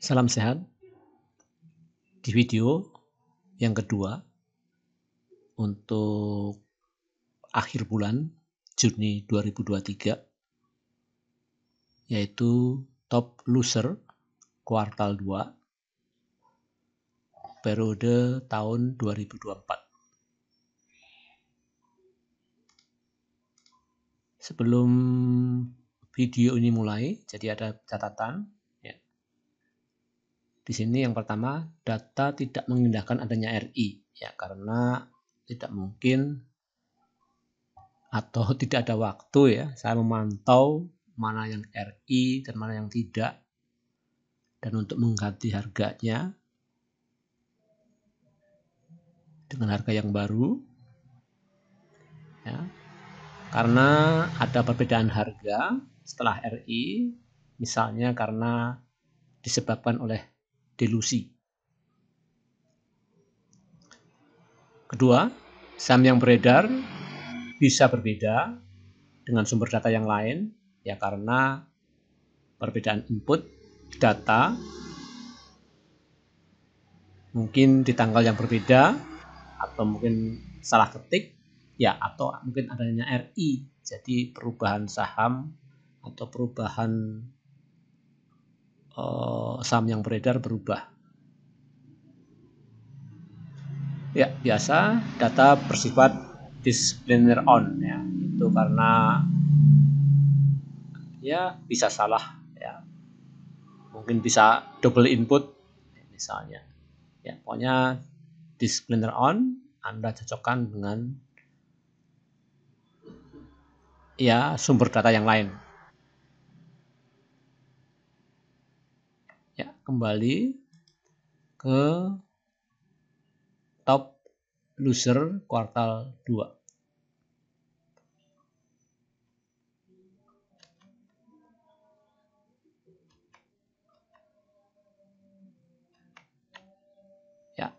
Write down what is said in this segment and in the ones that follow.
Salam sehat. Di video yang kedua untuk akhir bulan Juni 2023 yaitu top loser kuartal 2 periode tahun 2024. Sebelum video ini mulai, jadi ada catatan ya. Di sini yang pertama, data tidak mengindahkan adanya RI ya, karena tidak mungkin atau tidak ada waktu ya saya memantau mana yang RI dan mana yang tidak, dan untuk mengganti harganya dengan harga yang baru ya, karena ada perbedaan harga setelah RI, misalnya karena disebabkan oleh delusi. Kedua, saham yang beredar bisa berbeda dengan sumber data yang lain ya, karena perbedaan input data mungkin di tanggal yang berbeda, atau mungkin salah ketik ya, atau mungkin adanya RI, jadi perubahan saham atau perubahan saham yang beredar berubah ya. Biasa data bersifat disclaimer on ya, itu karena ya bisa salah ya, mungkin bisa double input misalnya ya. Pokoknya disclaimer on, Anda cocokkan dengan ya sumber data yang lain ya. Kembali ke top loser kuartal 2. Ya.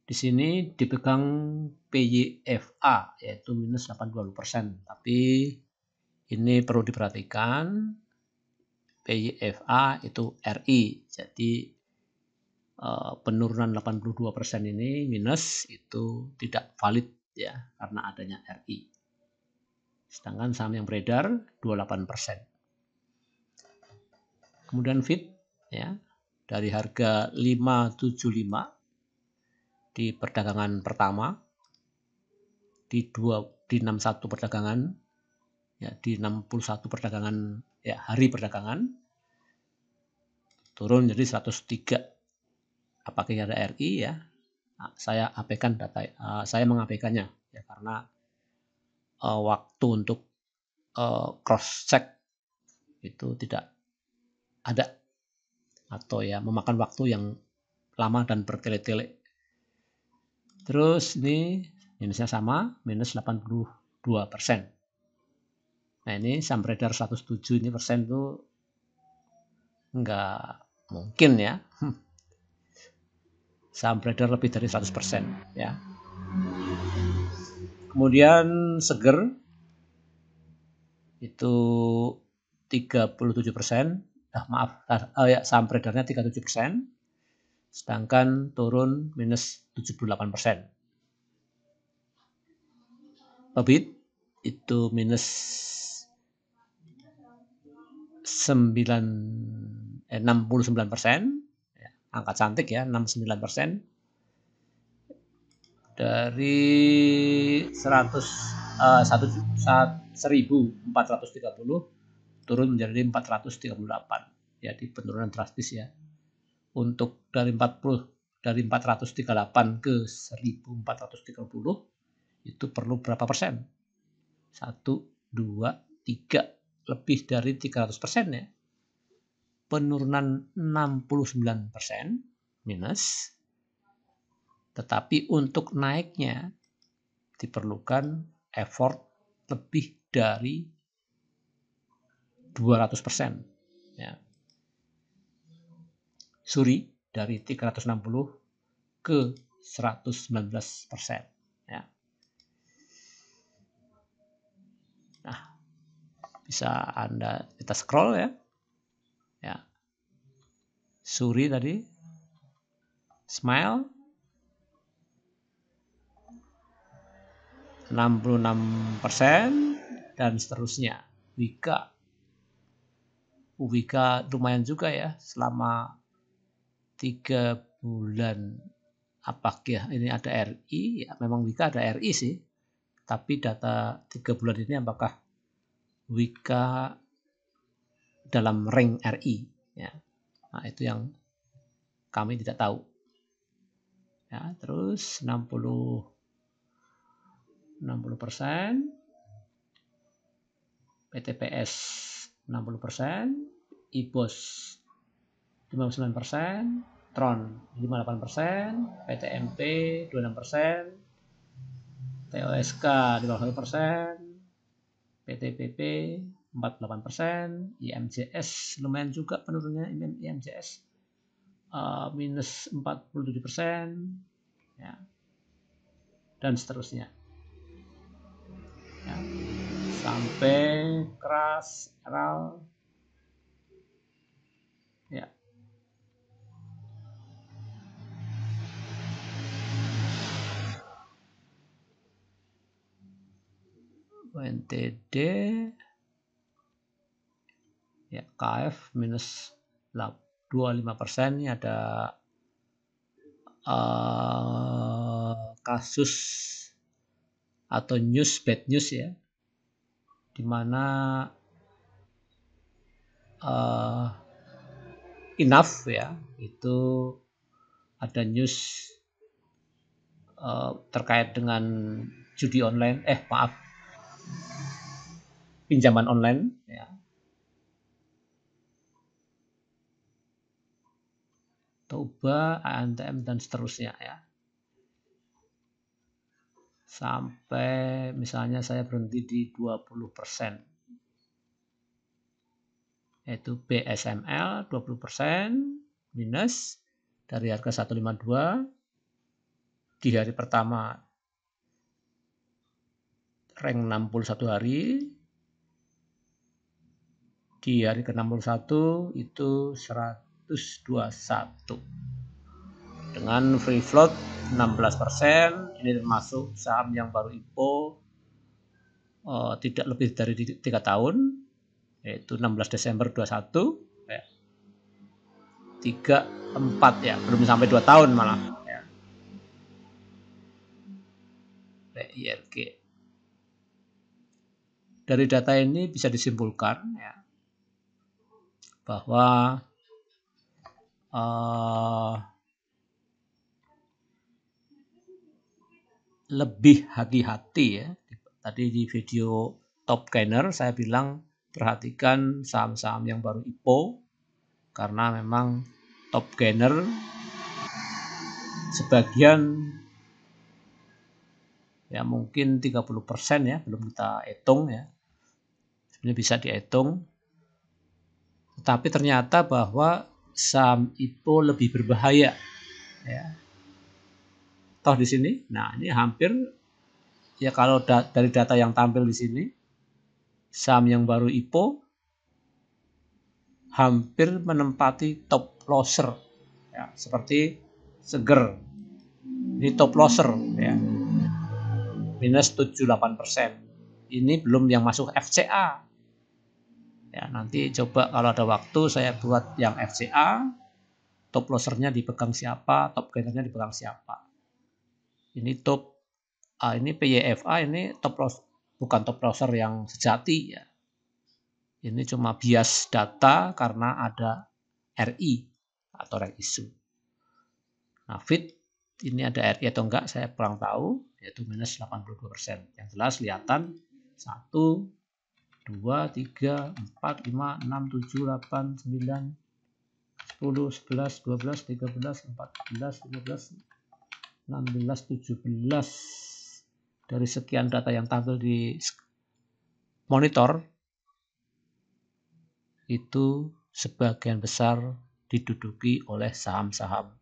Di sini dipegang PYFA yaitu minus 82%, tapi ini perlu diperhatikan, PYFA itu RI, jadi penurunan 82% ini minus itu tidak valid ya, karena adanya RI. Sedangkan saham yang beredar 28%. Kemudian FIT ya, dari harga 575 di perdagangan pertama, di 61 perdagangan ya, di 61 perdagangan ya, hari perdagangan turun jadi 103. Apakah ada RI ya? Nah, saya abaikan data, saya mengabaikannya ya, karena waktu untuk cross check itu tidak ada, atau ya memakan waktu yang lama dan bertele-tele. Terus ini minusnya sama, minus 82%. Nah ini saham beredar 107 ini persen tuh nggak mungkin ya. Saham beredar lebih dari 100% ya. Kemudian Seger itu 37%. Ya, saham beredarnya 37%, sedangkan turun minus 78%. Pebit itu minus 69%, ya, angka cantik ya, 69%. Dari 1.430 turun menjadi 438, jadi penurunan drastis ya. Untuk dari 438 ke 1.430 itu perlu berapa persen? 1, 2, 3, lebih dari 300% ya. Penurunan 69% minus, tetapi untuk naiknya diperlukan effort lebih dari 200% ya. Suri dari 360 ke 119% ya. Nah, bisa kita scroll ya. Ya. Suri tadi, Smile 66% dan seterusnya. Wika lumayan juga ya selama 3 bulan. Apakah ini ada RI? Ya, memang Wika ada RI sih. Tapi data 3 bulan ini apakah Wika dalam rank RI? Ya. Nah, itu yang kami tidak tahu. Ya, terus 60%, PTPS 60%, IBOS 59%, Tron 58%, PTMP 26%, TOSK 51%, PTPP 48%, IMJS lumayan juga penurunnya, IMJS minus 47%, ya, dan seterusnya. Ya, sampai keras, RAL, ya. NTD, ya, KF minus 25%. Ini ada kasus atau bad news ya, dimana enough ya, itu ada news terkait dengan judi online, pinjaman online ya. Toba, ANTM dan seterusnya ya. Sampai misalnya saya berhenti di 20%. Yaitu BSML 20% minus dari harga 152 di hari pertama rank 61 hari, di hari ke-61 itu 121 dengan free float 16%. Ini termasuk saham yang baru IPO tidak lebih dari 3 tahun, yaitu 16 Desember 21 ya. 34 ya, belum sampai 2 tahun malah ya. PIRG. Dari data ini bisa disimpulkan ya, bahwa lebih hati-hati ya. Tadi di video top gainer saya bilang perhatikan saham-saham yang baru IPO, karena memang top gainer sebagian ya mungkin 30% ya, belum kita hitung ya. Sebenarnya bisa dihitung. Tapi ternyata bahwa saham IPO lebih berbahaya ya. Toh di sini, nah ini hampir ya, kalau dari data yang tampil di sini, saham yang baru IPO hampir menempati top losser ya, seperti Seger. Ini top losser ya. Minus 78%. Ini belum yang masuk FCA. Ya, nanti coba kalau ada waktu saya buat yang FCA, top lossernya dipegang siapa, top gainernya dipegang siapa. Ini ini PYFA, ini top loss, bukan top losser yang sejati ya. Ini cuma bias data karena ada RI atau rank issue. Nah, FIT ini ada RI atau enggak saya kurang tahu, yaitu minus 82%. Yang jelas kelihatan 1, 2, 3, 4, 5, 6, 7, 8, 9, 10, 11, 12, 13, 14, 15, 16, 17. Dari sekian data yang tampil di monitor, itu sebagian besar diduduki oleh saham-saham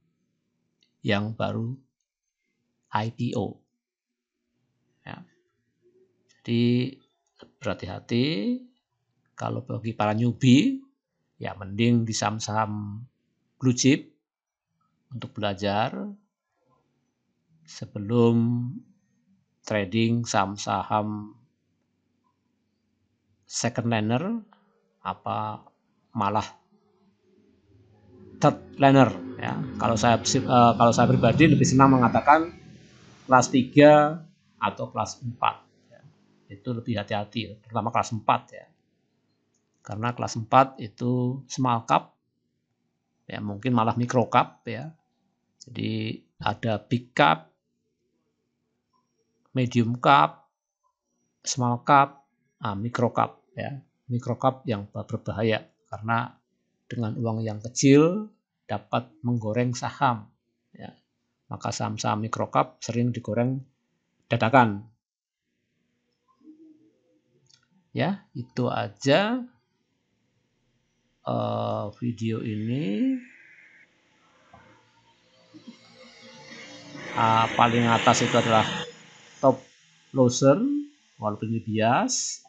yang baru IPO. Ya. Jadi berhati-hati kalau bagi para newbie Ya mending di saham-saham blue chip untuk belajar sebelum trading saham-saham second liner apa malah third liner ya. Kalau saya pribadi lebih senang mengatakan kelas 3 atau kelas 4 ya. Itu lebih hati-hati, terutama kelas 4 ya. Karena kelas 4 itu small cap ya, mungkin malah micro cap ya. Jadi ada big cap, medium cap, small cap, micro cap ya. Micro cap yang berbahaya karena dengan uang yang kecil dapat menggoreng saham ya. Maka saham-saham micro cap sering digoreng dadakan. Ya, itu aja video ini. Paling atas itu adalah top loser walaupun ini bias.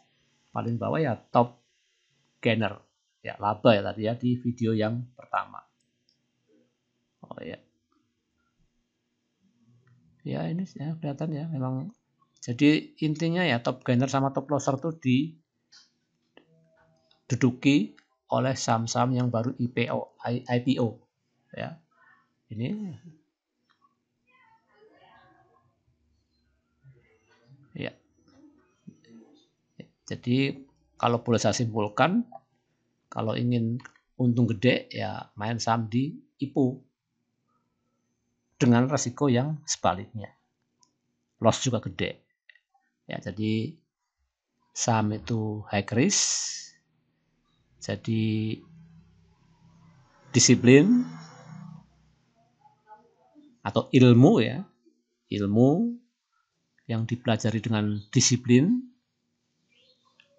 Paling bawah ya top gainer ya, laba ya tadi ya di video yang pertama. Oh ya, ya ini ya kelihatan ya memang. Jadi intinya ya top gainer sama top loser tuh diduduki oleh saham-saham yang baru IPO ya. Ini ya. Jadi kalau boleh saya simpulkan, kalau ingin untung gede ya main saham di IPO dengan resiko yang sebaliknya. Loss juga gede. Ya, jadi saham itu high risk. Jadi disiplin atau ilmu ya. Ilmu yang dipelajari dengan disiplin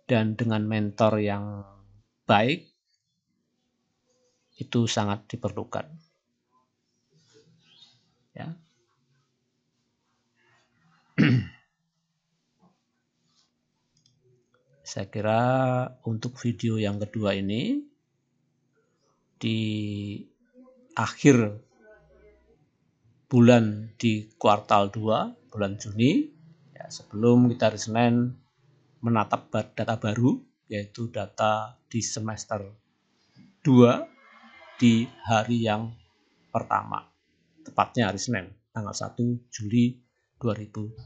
dan dengan mentor yang baik itu sangat diperlukan. Ya. Saya kira untuk video yang kedua ini di akhir bulan di kuartal 2 bulan Juni ya, sebelum kita hari Senin menatap data baru yaitu data di semester 2 di hari yang pertama, tepatnya hari Senin tanggal 1 Juli 2024.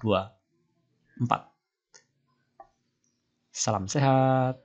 Salam sehat.